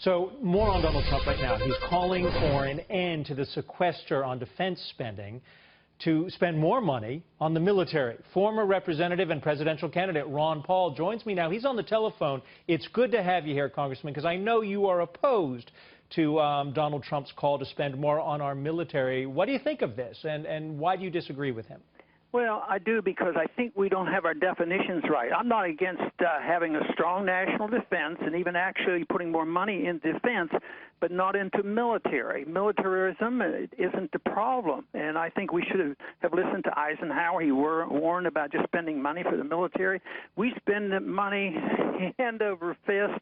So more on Donald Trump right now. He's calling for an end to the sequester on defense spending to spend more money on the military. Former representative and presidential candidate Ron Paul joins me now. He's on the telephone. It's good to have you here, Congressman, because I know you are opposed to Donald Trump's call to spend more on our military. What do you think of this, and why do you disagree with him? Well, I do, because I think we don't have our definitions right. I'm not against having a strong national defense and even actually putting more money in defense, but not into military. Militarism isn't the problem, and I think we should have listened to Eisenhower. He warned about just spending money for the military. We spend the money hand over fist.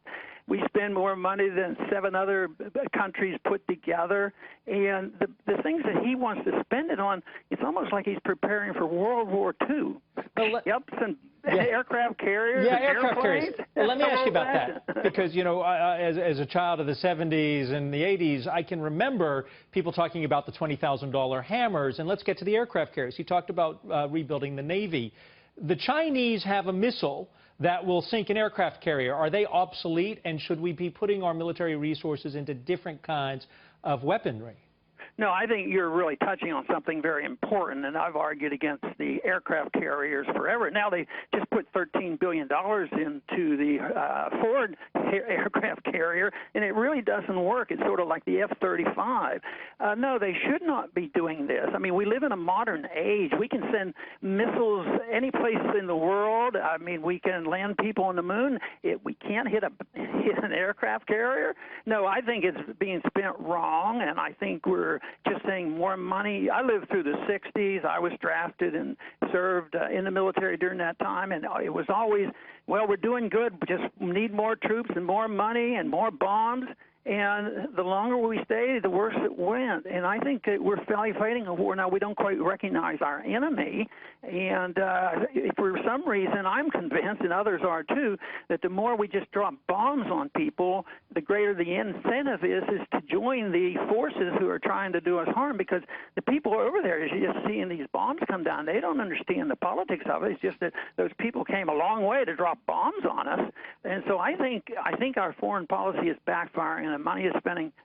We spend more money than 7 other countries put together. And the things that he wants to spend it on, it's almost like he's preparing for World War II. And aircraft carriers. Yeah, aircraft carriers. Well, let me ask you about that. Because, you know, as a child of the 70s and the 80s, I can remember people talking about the $20,000 hammers. And let's get to the aircraft carriers. He talked about rebuilding the Navy. The Chinese have a missile that will sink an aircraft carrier. Are they obsolete, and should we be putting our military resources into different kinds of weaponry? No, I think you're really touching on something very important, and I've argued against the aircraft carriers forever. Now they just put $13 billion into the Ford aircraft carrier, and it really doesn't work. It's sort of like the F-35. No, they should not be doing this. I mean, we live in a modern age. We can send missiles any place in the world. I mean, we can land people on the moon. We can't hit an aircraft carrier. No, I think it's being spent wrong, and I think we're just saying more money. I lived through the 60s. I was drafted and served in the military during that time, and it was always, well, we're doing good, we just need more troops and more money and more bombs. And the longer we stayed, the worse it went. And I think that we're fighting a war now. We don't quite recognize our enemy. And for some reason, I'm convinced, and others are too, that the more we just drop bombs on people, the greater the incentive is to join the forces who are trying to do us harm. Because the people over there is just seeing these bombs come down. They don't understand the politics of it. It's just that those people came a long way to drop bombs on us. And so I think our foreign policy is backfiring, and the money is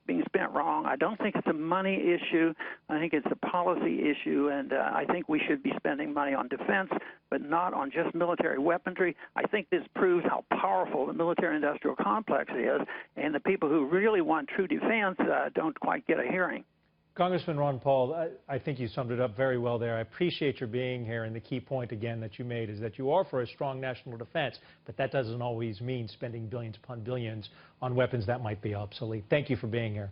being spent wrong. I don't think it's a money issue. I think it's a policy issue, and I think we should be spending money on defense, but not on just military weaponry. I think this proves how powerful the military-industrial complex is, and the people who really want true defense don't quite get a hearing. Congressman Ron Paul, I think you summed it up very well there. I appreciate your being here, and the key point, again, that you made is that you are for a strong national defense, but that doesn't always mean spending billions upon billions on weapons that might be obsolete. Thank you for being here.